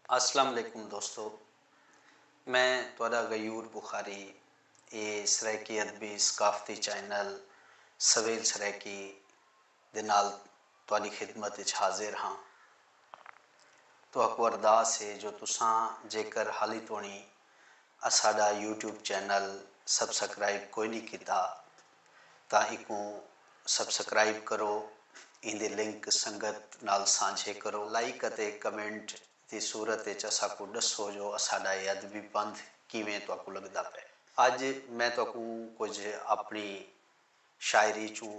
अस्सलाम वालेकुम दोस्तों, मैं तुहाडा गयूर बुखारी ये सराइकी अदबी सकाफती चैनल सवेल सराइकी दे नाल तुहाडी खिदमत विच हाजिर हाँ। तुहाकू अरदास है जो तुसां जेकर हाली तोणी साडा यूट्यूब चैनल सबसक्राइब कोई नहीं कीता तां इकू सबसक्राइब करो, इंदे लिंक संगत नाल सांझे करो, लाइक अते कमेंट की सूरत असाकू दसो जो साडा ये अदबी पंथ किवें तुहाकू लगदा पे। अज मैं तुहाकू कुछ अपनी शायरी चूं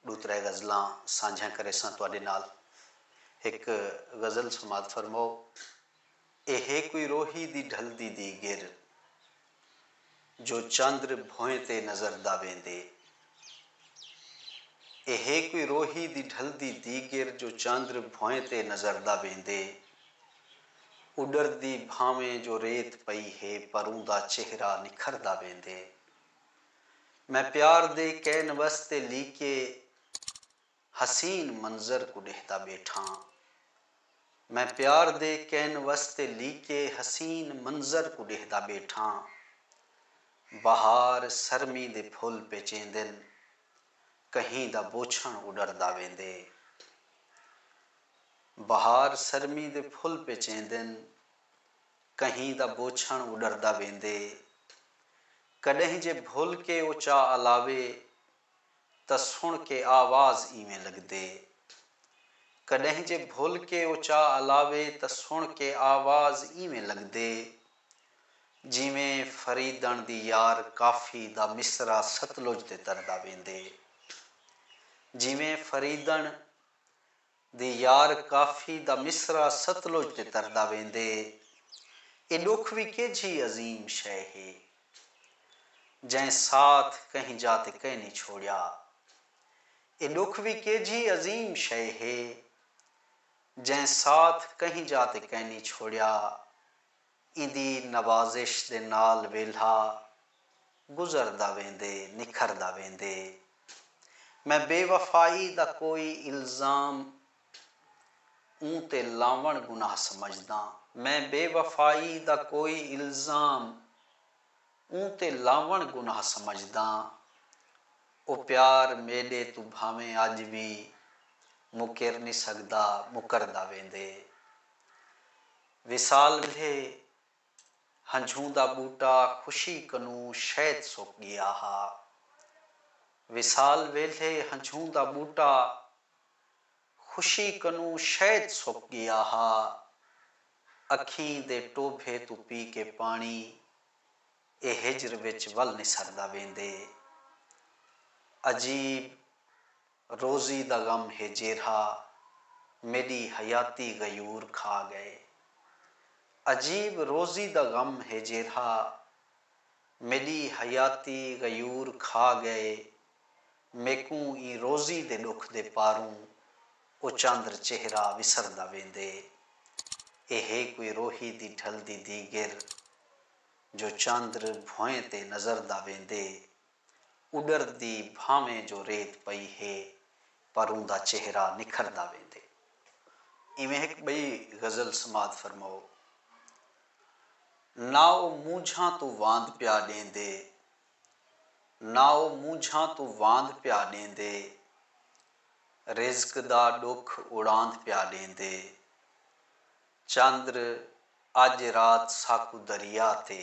दो त्रै गज़लां सांझा करे सां तुहाडे नाल। एक गज़ल समात फरमाओ। एहे कोई रोही दी ढलदी दी गिर जो चंद्र भोए ते नज़र दा वेंदे। एहे कोई रोही दी ढलदी दी गिर जो चंद्र भोए ते नज़र दा वेंदे। उडरदी भावें जो रेत पई है पर उंदा चेहरा निखरदा वेंदे। मैं प्यार दे कैनवस ते लीके हसीन मंजर को देखदा बैठा। मैं प्यार दे कैनवस ते लीके हसीन मंजर को देखदा बैठा। बहार सरमी दे फुल पेचेंदन कहीं दा बोछण उडरदा वेंदे। बहार सरमी दे फुल पेचेंदन कहीं दा बोछण उडरदा वेंदे। कॾहिं जे भुल के उचा अलावे त सुण के आवाज़ इवें लगदे। कॾहिं जे भुल के उचा अलावे त सुण के आवाज़ इवें लगदे। जिवें फरीदण दी यार काफ़ी दा मिसरा सतलुज ते तरदा वेंदे। जिवें फरीदण दी यार काफ़ी दा मिसरा सतलुज ते तरदा वेंदे। ए दुख भी केजी अजीम शै है जै साथ कहीं जाते कहीं नहीं छोड़िया। ए दुख भी केजी अजीम शै है जै साथ कहीं जाते कहीं नहीं छोड़िया। इंदी नवाजिश दे नाल वेला गुजरदा वेंदे निखरदा वेंदे। मैं बेवफाई दा कोई इल्ज़ाम ऊं ते लावण गुनाह समझदा। मैं बेवफाई दा कोई इल्ज़ाम ऊं ते लावण गुनाह समझदा। ओ प्यार मेरे तू भावें अज भी मुकर नहीं सकदा मुकरदा वेंदे। विसाल वेले हंझूं दा बूटा खुशी कनू शैद सुक गया हा। विसाल वेले हंझूं दा बूटा खुशी कनू शैद सुक गया हा। अखीं दे टोभे तू पी के पानी ए हिजर विच वल निसरदा वेंदे। अजीब रोज़ी दा गम है जेरा मेरी हयाती गयूर खा गए। अजीब रोज़ी दा गम है जेरा मेरी हयाती गयूर खा गए। मैकू ई रोज़ी दे दुख दे पारूं ओ चंद्र चेहरा विसरदा वेंदे। एहे कोई रोही दी ढलदी दी गिर जो चंद्र भोए ते नज़र दा वेंदे। उडरदी भावें जो रेत पई है पर उंदा चेहरा निखरदा वेंदे। इवें एक बई गज़ल समात फरमाओ। नाओ मूझां तू वांद प्या देंदे। नाओ मूझां तू वांद प्या देंदे। रिज़्क दा दुख उड़ांद प्या देंदे। चंद्र अज रात साकू दरिया ते।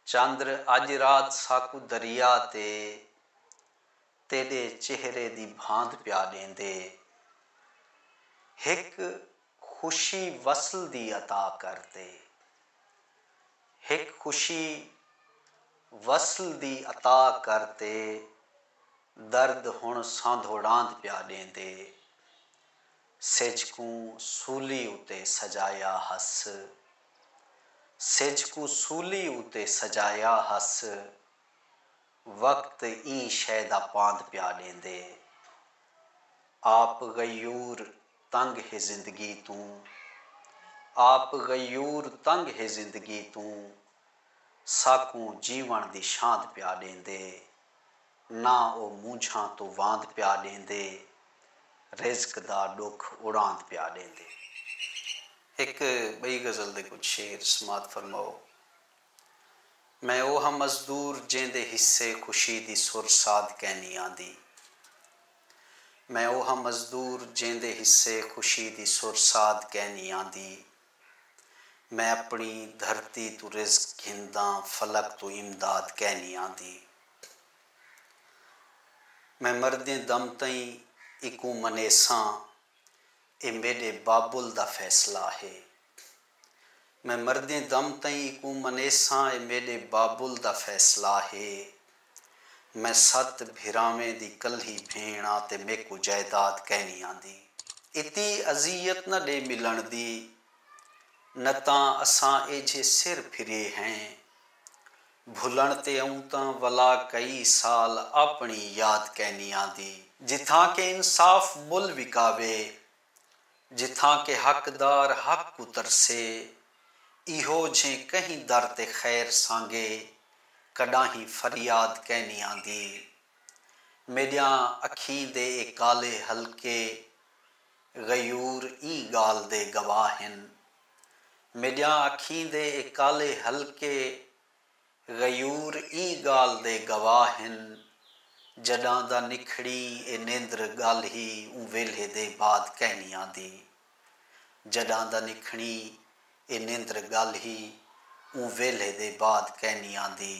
चंद्र अज रात साकू दरिया ते तेरे चेहरे दी भांद प्या देंदे। हिक खुशी वसल दी अता करते। हिक खुशी वसल दी अता करते दर्द हुण सांधोड़ांद प्या देंदे। सिजकू सूली उते सजाया हस। सिजकू सूली उते सजाया हस वक्त ई शैदा पांद प्या देंदे। आप गयूर तंग है जिंदगी तू। आप गयूर तंग है जिंदगी तू साकू जीवन दी शांत प्या देंदे। ना ओ मूझां तो वांद प्या देंदे। रिज़्क दा दुख उड़ांद प्या देंदे। एक बई गज़ल दे कुछ शेर समात फरमाओ। मैं ओह मजदूर जेंदे हिस्से खुशी दी सुर साध कहनी आंदी। मैं ओह मजदूर जेंदे हिस्से खुशी दी सुर साध कहनी आंदी। मैं अपनी धरती तू रिज़्क घिंदा फलक तू इमदाद कहनी आंदी। मैं मरदे दम तई इकू मनेसां ए मेरे बाबुल दा फैसला है। मैं मरदे दम तई इकू मनेसां ए मेरे बाबुल दा फैसला है। मैं सत भिरावें दी कल्ही भेणा ते मेकू जायदाद कहनी आंदी। इती अजियत न दे मिलन दी न तां असां एजे सिर फिरे हैं। भुलन ते आऊं तां वला कई साल अपनी याद कहनी आंदी। जिथां के इंसाफ मुल विकावे जिथां के हकदार हक उतरसे इहो जे कहीं दर ते खैर सांगे कडाही फरियाद कहनी आंदी। मेरिया अखीं दे ए काले हल्के गयूर ई गाल दे गवाहिन। मेरिया अखीं दे ए काले हल्के गयूर ई गाल दे गवाहिन। जडां दा निखड़ी ए नेंद्र गल ही ऊ वेले दे बाद कहनी आंदी। जडां दा निखड़ी ए नेंद्र गल ही ऊ वेले दे बाद कहनी आंदी।